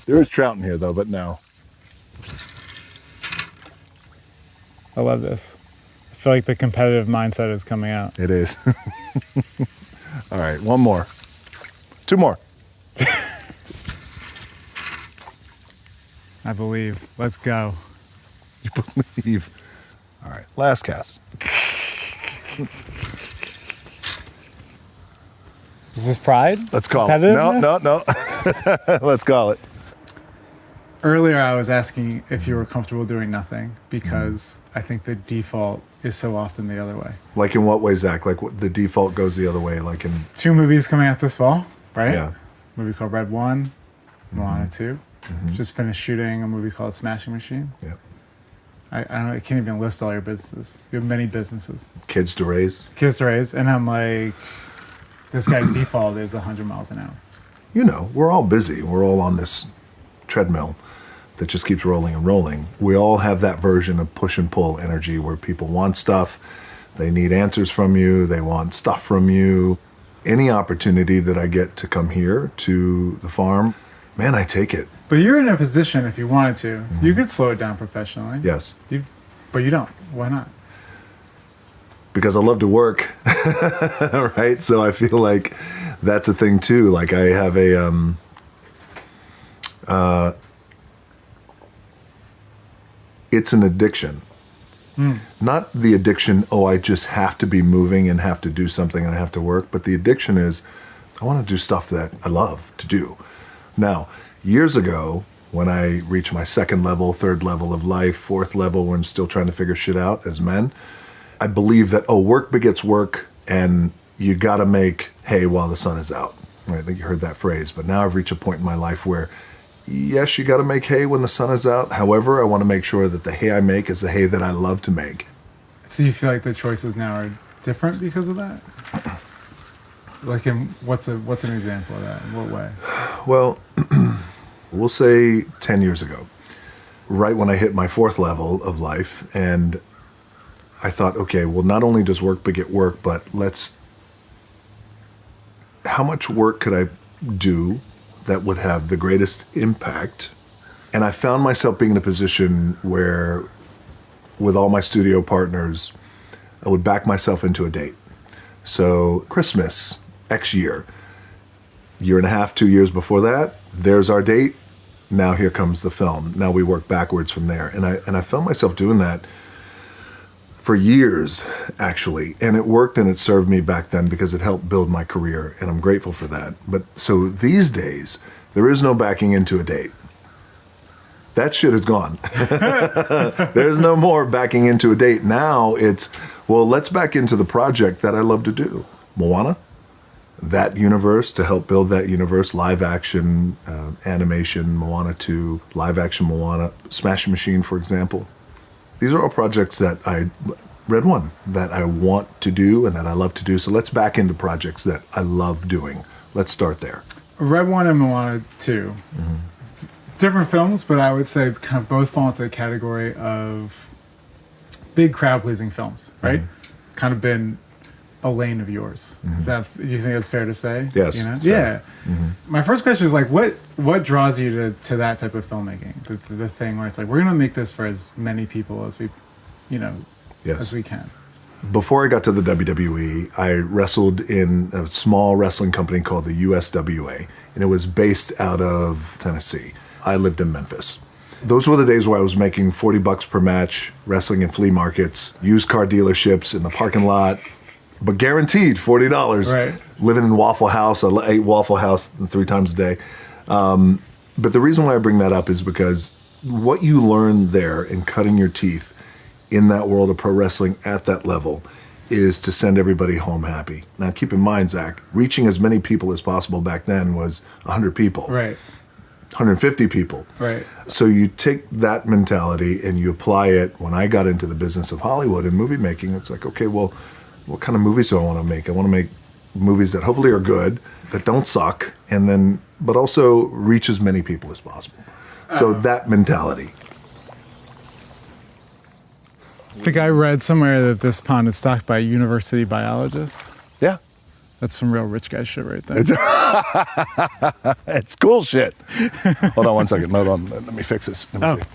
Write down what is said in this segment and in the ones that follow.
There is trout in here, though, but no. I love this. I feel like the competitive mindset is coming out. It is. All right, one more. Two more. I believe. Let's go. You believe. All right, last cast. Is this pride? Let's call it. No. Let's call it. Earlier, I was asking if you were comfortable doing nothing because I think the default is so often the other way. Like in what way, Zach? Like the default goes the other way? Like in 2 movies coming out this fall, right? Yeah. A movie called Red 1, Moana 2. Just finished shooting a movie called Smashing Machine. Yeah. I don't know, I can't even list all your businesses. You have many businesses. Kids to raise. Kids to raise. And I'm like, this guy's default is 100 miles an hour. You know, we're all busy. We're all on this treadmill that just keeps rolling and rolling. We all have that version of push and pull energy where people want stuff. They need answers from you. They want stuff from you. Any opportunity that I get to come here to the farm, man, I take it. But you're in a position, if you wanted to, you could slow it down professionally. Yes. But you don't. Why not? Because I love to work, right? So I feel like that's a thing too. Like I have it's an addiction. Not the addiction, oh, I just have to be moving and have to do something and I have to work, but the addiction is I want to do stuff that I love to do. Now, years ago, when I reached my 2nd level, 3rd level of life, 4th level, when still trying to figure shit out as men, I believe that, work begets work, and you got to make hay while the sun is out. I think you heard that phrase. But now I've reached a point in my life where, yes, you got to make hay when the sun is out. However, I want to make sure that the hay I make is the hay that I love to make. So you feel like the choices now are different because of that? Like, what's an example of that? In what way? Well, we'll say 10 years ago, right when I hit my 4th level of life, and I thought, okay, well, not only does work beget work, but how much work could I do that would have the greatest impact? And I found myself being in a position where, with all my studio partners, I would back myself into a date. So Christmas, X year and a half, 2 years before that, there's our date. Now here comes the film. Now we work backwards from there. And I found myself doing that for years, actually. And it worked and it served me back then because it helped build my career. And I'm grateful for that. But so these days, there is no backing into a date. That shit is gone. There's no more backing into a date. Now it's, well, let's back into the project that I love to do. Moana, that universe, to help build that universe, live action, animation, Moana 2, live action Moana, Smashing Machine, for example. These are all projects that Red 1, that I want to do and that I love to do. So let's back into projects that I love doing. Let's start there. Red 1 and Moana 2. Different films, but I would say kind of both fall into the category of big crowd-pleasing films, right? Kind of been a lane of yours. Is that? Do you think that's fair to say? Yes. You know? Yeah. My first question is like, what draws you to that type of filmmaking? The thing where it's like, we're gonna make this for as many people as we, as we can. Before I got to the WWE, I wrestled in a small wrestling company called the USWA, and it was based out of Tennessee. I lived in Memphis. Those were the days where I was making $40 per match, wrestling in flea markets, used car dealerships in the parking lot, but guaranteed $40. Right. Living in Waffle House, I ate Waffle House 3 times a day. But the reason why I bring that up is because what you learn there in cutting your teeth in that world of pro wrestling at that level is to send everybody home happy. Now, keep in mind, Zach, reaching as many people as possible back then was 100 people. Right. 150 people. Right. So you take that mentality and you apply it. When I got into the business of Hollywood and movie making, it's like, okay, well, what kind of movies do I want to make? I want to make movies that hopefully are good, that don't suck, and then, but also reach as many people as possible. So that mentality. I think I read somewhere that this pond is stocked by university biologists. Yeah. That's some real rich guy shit right there. It's cool shit. Hold on one second. Hold on. Let me fix this. Let me see.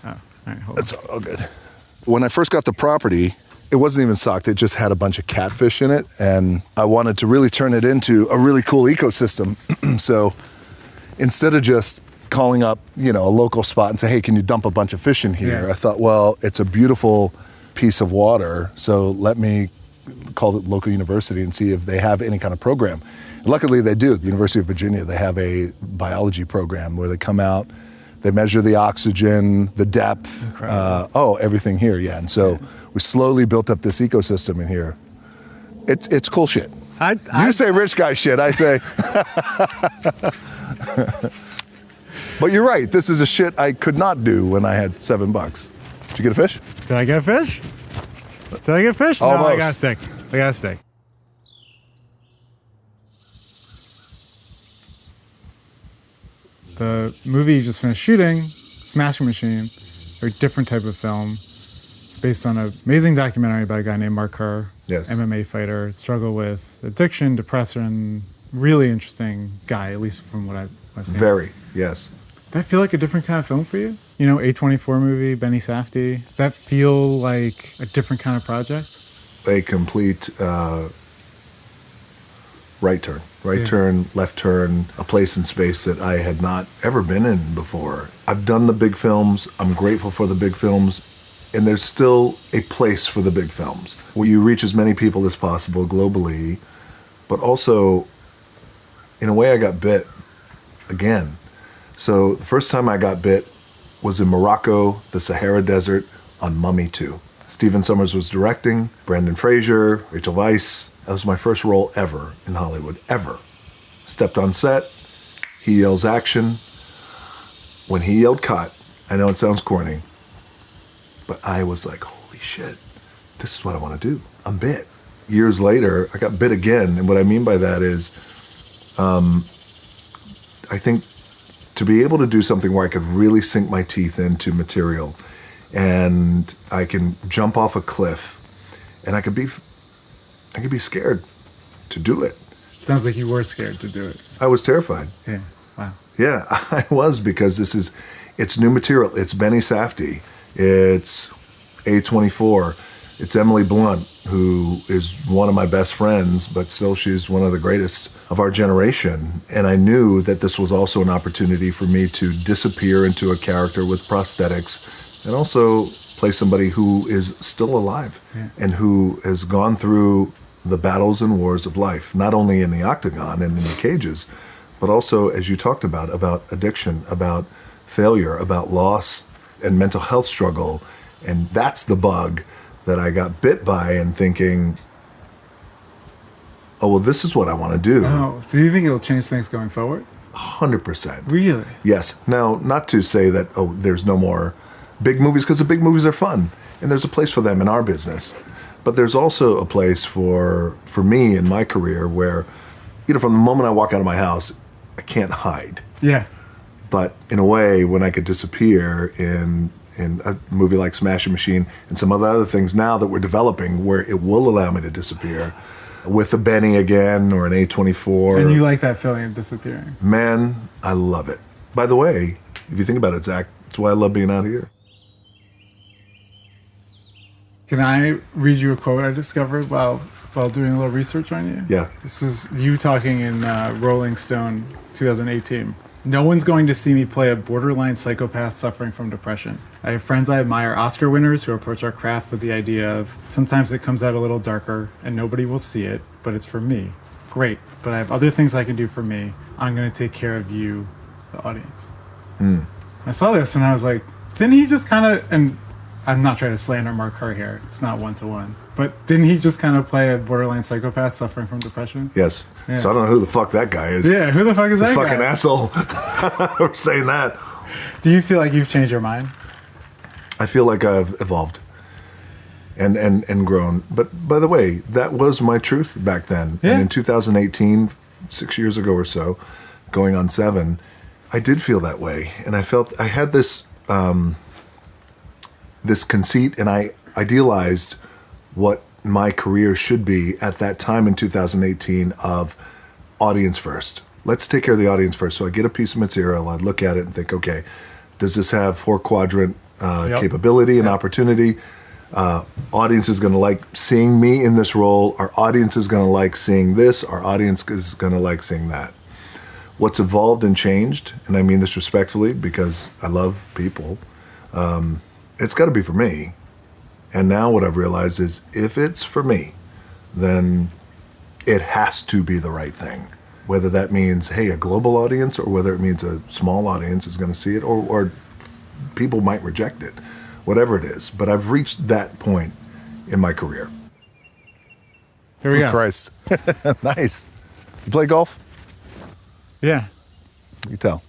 Oh, all right, hold on. It's all good. When I first got the property, it wasn't even stocked. It just had a bunch of catfish in it, and I wanted to really turn it into a really cool ecosystem. So instead of just calling up, a local spot and say, hey, can you dump a bunch of fish in here? Yeah. I thought, well, it's a beautiful piece of water, so let me call it local university and see if they have any kind of program. And luckily they do. The University of Virginia, they have a biology program where they come out, they measure the oxygen, the depth, everything here, yeah. And so we slowly built up this ecosystem in here. It's cool shit. You say rich guy shit, I say. But you're right, this is a shit I could not do when I had $7. Did you get a fish? Did I get a fish? Did I get a fish? Almost. No, I got a steak. The movie you just finished shooting, Smashing Machine, very different type of film. It's based on an amazing documentary by a guy named Mark Kerr, Yes. MMA fighter, struggle with addiction, depression, really interesting guy, at least from what I've seen. Very, yes. That feel like a different kind of film for you? A24 movie, Benny Safdie. That feel like a different kind of project? A complete right turn, left turn, a place in space that I had not ever been in before. I've done the big films. I'm grateful for the big films. And there's still a place for the big films where you reach as many people as possible globally. But also, in a way, I got bit again. So the first time I got bit was in Morocco, the Sahara Desert, on Mummy 2. Stephen Sommers was directing, Brendan Fraser, Rachel Weisz. That was my first role ever in Hollywood, ever. Stepped on set, he yells action. When he yelled cut, I know it sounds corny, but I was like, holy shit, this is what I want to do. I'm bit. Years later, I got bit again, and what I mean by that is, I think to be able to do something where I could really sink my teeth into material, and I can jump off a cliff, and I could be scared to do it. Sounds like you were scared to do it. I was terrified. Yeah. Wow. Yeah, I was, because it's new material. It's Benny Safdie. It's A24. It's Emily Blunt, who is one of my best friends, but still she's one of the greatest of our generation. And I knew that this was also an opportunity for me to disappear into a character with prosthetics and also play somebody who is still alive and who has gone through the battles and wars of life, not only in the octagon and in the cages, but also, as you talked about addiction, about failure, about loss and mental health struggle. And that's the bug that I got bit by, and thinking, oh, well, this is what I want to do. Oh, so you think it'll change things going forward? 100%. Really? Yes. Now, not to say that, there's no more big movies, because the big movies are fun, and there's a place for them in our business. But there's also a place for me in my career where, from the moment I walk out of my house, I can't hide. Yeah. But in a way, when I could disappear in a movie like Smashing Machine and some other things now that we're developing where it will allow me to disappear with a Benny again or an A24. And you like that feeling of disappearing? Man, I love it. By the way, if you think about it, Zach, that's why I love being out here. Can I read you a quote I discovered while doing a little research on you? Yeah. This is you talking in Rolling Stone 2018. No one's going to see me play a borderline psychopath suffering from depression. I have friends I admire, Oscar winners, who approach our craft with the idea of sometimes it comes out a little darker and nobody will see it, but it's for me. Great, but I have other things I can do for me. I'm going to take care of you, the audience. I saw this and I was like, didn't he just kind of, and I'm not trying to slander Mark Kerr here, it's not one-to-one, but didn't he just kind of play a borderline psychopath suffering from depression? Yes. Yeah. So I don't know who the fuck that guy is. Yeah, who the fuck is that guy? Fucking asshole. We're saying that. Do you feel like you've changed your mind? I feel like I've evolved and grown. But by the way, that was my truth back then. Yeah. And in 2018, 6 years ago or so, going on 7, I did feel that way. And I felt I had this this conceit, and I idealized what my career should be at that time in 2018 of audience first. Let's take care of the audience first. So I get a piece of material, I look at it and think, okay, does this have 4-quadrant capability and opportunity? Audience is going to like seeing me in this role. Our audience is going to like seeing this. Our audience is going to like seeing that. What's evolved and changed, and I mean this respectfully because I love people, it's got to be for me. And now what I've realized is if it's for me, then it has to be the right thing. Whether that means, hey, a global audience, or whether it means a small audience is going to see it, or people might reject it, whatever it is. But I've reached that point in my career. Here we go. Christ. Nice. You play golf? Yeah. You can tell.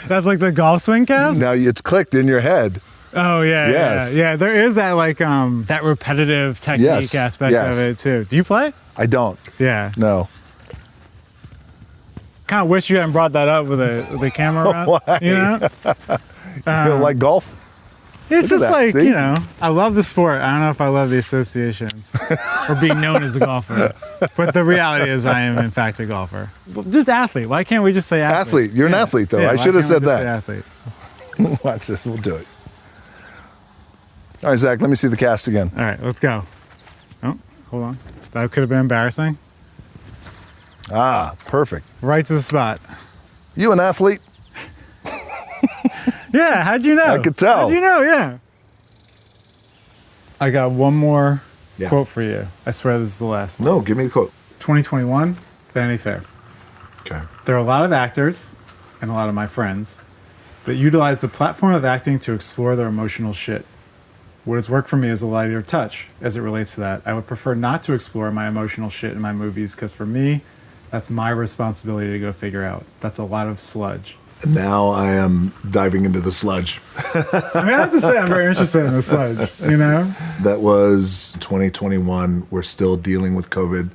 That's like the golf swing cast? Now it's clicked in your head. Oh, yeah. Yes. Yeah. There is that like that repetitive technique aspect of it too. Do you play? I don't. Yeah. No. Kind of wish you hadn't brought that up with the camera around. Why? You know? You don't like golf? It's Look at just that, like, see? you know, I love the sport. I don't know if I love the associations or being known as a golfer. But the reality is I am, in fact, a golfer. Well, just athlete. Why can't we just say athlete? Athlete. You're an athlete, though. Yeah, I should have said that. Athlete. Watch this. We'll do it. All right, Zach, let me see the cast again. All right, let's go. Oh, hold on. That could have been embarrassing. Ah, perfect. Right to the spot. You an athlete? Yeah, how'd you know? I could tell. How'd you know? Yeah. I got one more Yeah. quote for you. I swear this is the last one. No, give me the quote. 2021, Vanity Fair. Okay. There are a lot of actors, and a lot of my friends, that utilize the platform of acting to explore their emotional shit. What has worked for me is a lighter touch as it relates to that. I would prefer not to explore my emotional shit in my movies because for me, that's my responsibility to go figure out. That's a lot of sludge. And now I am diving into the sludge. I mean, I have to say I'm very interested in the sludge, you know? That was 2021. We're still dealing with COVID.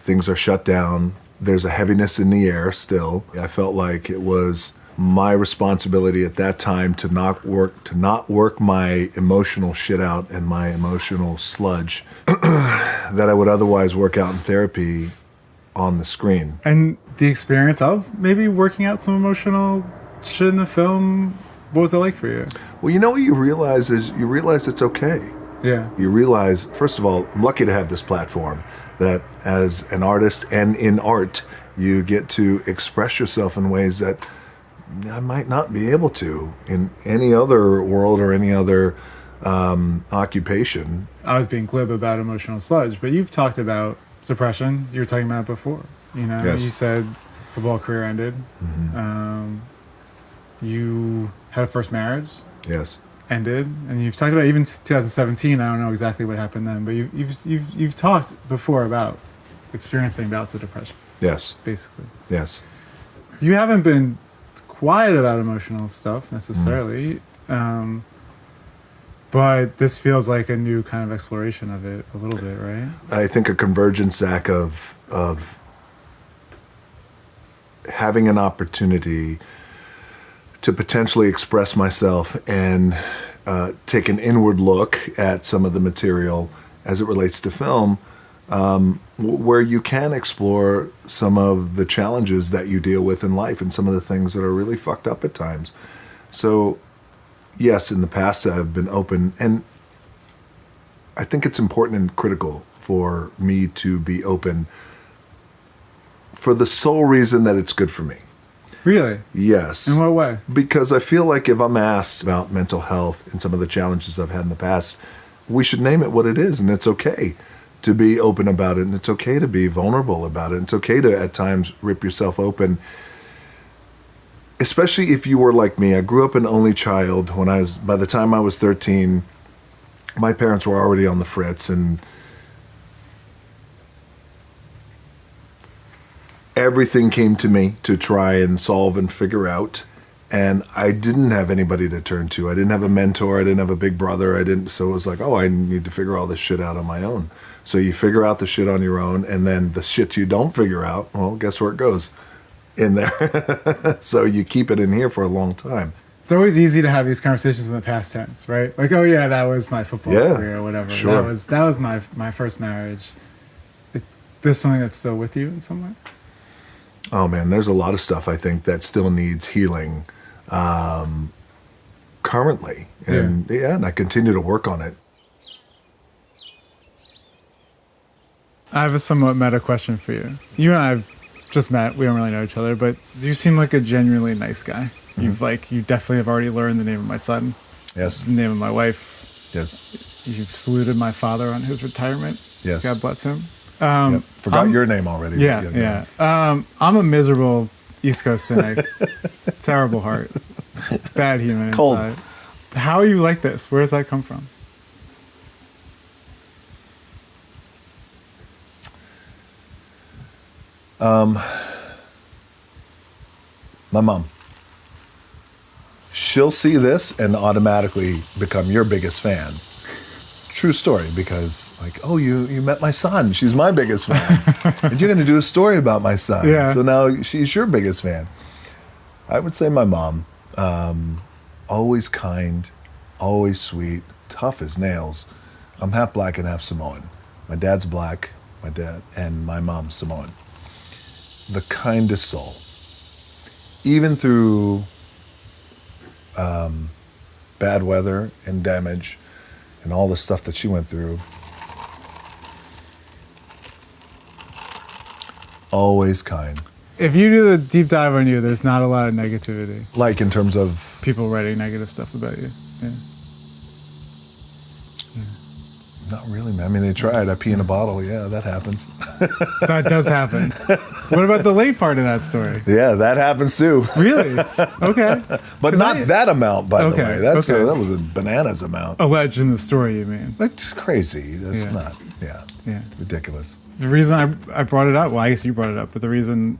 Things are shut down. There's a heaviness in the air still. I felt like it was my responsibility at that time to not work my emotional shit out and my emotional sludge that I would otherwise work out in therapy on the screen. And the experience of maybe working out some emotional shit in the film, what was it like for you? Well, you know what you realize is it's okay. Yeah. You realize, first of all, I'm lucky to have this platform that as an artist and in art, you get to express yourself in ways that I might not be able to in any other world or any other occupation. I was being glib about emotional sludge, but you've talked about depression. You were talking about it before. You know, Yes. You said football career ended. Mm-hmm. You had a first marriage, Yes. ended, and you've talked about even 2017. I don't know exactly what happened then, but you've talked before about experiencing bouts of depression, Yes. basically. Yes. You haven't been quiet about emotional stuff necessarily, but this feels like a new kind of exploration of it a little bit, right? I think a convergence, Zach, of having an opportunity to potentially express myself and take an inward look at some of the material as it relates to film, where you can explore some of the challenges that you deal with in life and some of the things that are really fucked up at times. So, yes, in the past I've been open, and I think it's important and critical for me to be open for the sole reason that it's good for me. Really? Yes. In what way? Because I feel like if I'm asked about mental health and some of the challenges I've had in the past, we should name it what it is, and it's okay to be open about it, and it's okay to be vulnerable about it. It's okay to, at times, rip yourself open. Especially if you were like me. I grew up an only child. By the time I was 13, my parents were already on the fritz, and everything came to me to try and solve and figure out. And I didn't have anybody to turn to. I didn't have a mentor. I didn't have a big brother. So it was like, I need to figure all this shit out on my own. So you figure out the shit on your own, and then the shit you don't figure out, well, guess where it goes? In there. So you keep it in here for a long time. it's always easy to have these conversations in the past tense, right? Like, oh yeah, that was my football career or whatever. Sure. That was my first marriage. Is this something that's still with you in some way? Oh man, there's a lot of stuff I think that still needs healing currently, and and I continue to work on it. I have a somewhat meta question for you. You and I have just met. We don't really know each other, but you seem like a genuinely nice guy. You definitely have already learned the name of my son. Yes. The name of my wife. Yes. You've saluted my father on his retirement. Yes. God bless him. Forgot your name already. Yeah. I'm a miserable East Coast cynic. Terrible heart. Bad human Cold. inside. How are you like this? Where does that come from? My mom. She'll see this and automatically become your biggest fan. True story, because like, oh, you met my son. She's my biggest fan. And you're going to do a story about my son. Yeah. So now she's your biggest fan. I would say my mom, always kind, always sweet, tough as nails. I'm half black and half Samoan. My dad's black, and my mom's Samoan. The kindest soul. Even through bad weather and damage and all the stuff that she went through, always kind. If you do the deep dive on you, there's not a lot of negativity. Like in terms of... People writing negative stuff about you. Yeah. Not really, man. I mean, they tried. I pee in a bottle. Yeah, that happens. That does happen. What about the late part of that story? Yeah, that happens too. Really? Okay. But not that amount, by the way. That was a bananas amount. Alleged in the story, you mean? That's crazy. That's not, ridiculous. The reason I brought it up, well, I guess you brought it up, but the reason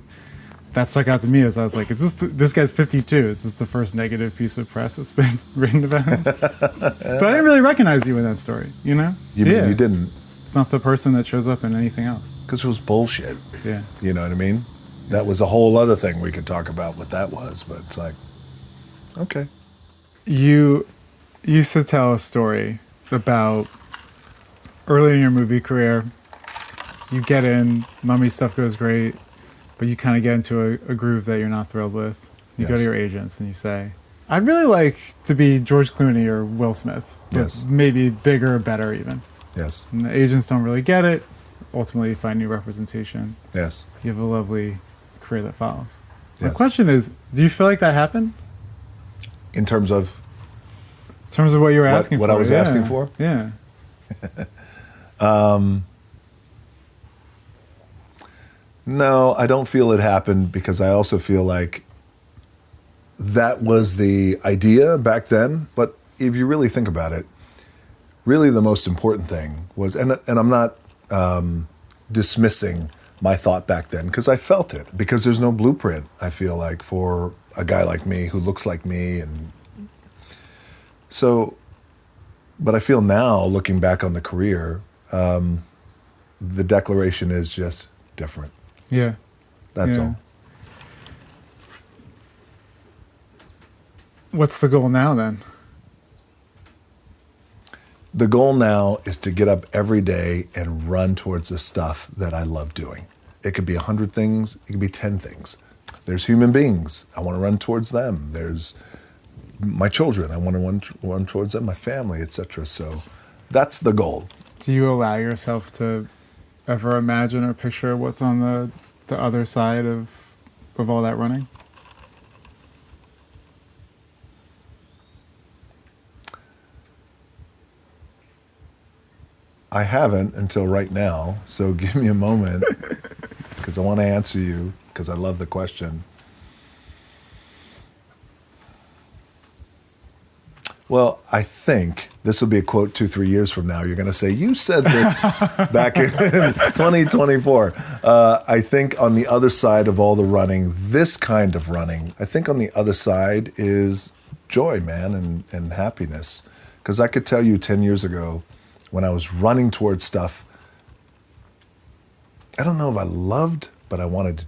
that stuck out to me is I was like, this guy's 52. Is this the first negative piece of press that's been written about him? But I didn't really recognize you in that story, you know? You mean you didn't? It's not the person that shows up in anything else. Because it was bullshit. Yeah. You know what I mean? That was a whole other thing we could talk about what that was, but it's like, okay. You used to tell a story about early in your movie career, you get in, mummy stuff goes great, but you kind of get into a groove that you're not thrilled with. You go to your agents and you say, I'd really like to be George Clooney or Will Smith. Yes. Maybe bigger or better even. Yes. And the agents don't really get it. Ultimately, you find new representation. Yes. You have a lovely career that follows. Yes. The question is, do you feel like that happened? In terms of? In terms of what you were asking for. What I was asking for? Yeah. No, I don't feel it happened because I also feel like that was the idea back then. But if you really think about it, really the most important thing was, and I'm not dismissing my thought back then because I felt it, because there's no blueprint, I feel like, for a guy like me who looks like me. And so, but I feel now, looking back on the career, the declaration is just different. Yeah. That's all. What's the goal now then? The goal now is to get up every day and run towards the stuff that I love doing. It could be 100 things, it could be 10 things. There's human beings, I want to run towards them. There's my children, I want to run towards them, my family, etc. So that's the goal. Do you allow yourself to ever imagine or picture what's on the other side of all that running? I haven't until right now, so give me a moment, because I want to answer you, because I love the question. Well, I think this will be a quote 2-3 years from now. You're going to say, you said this back in 2024. I think on the other side of all the running, this kind of running, I think on the other side is joy, man, and happiness. Because I could tell you 10 years ago, when I was running towards stuff, I don't know if I loved, but I wanted to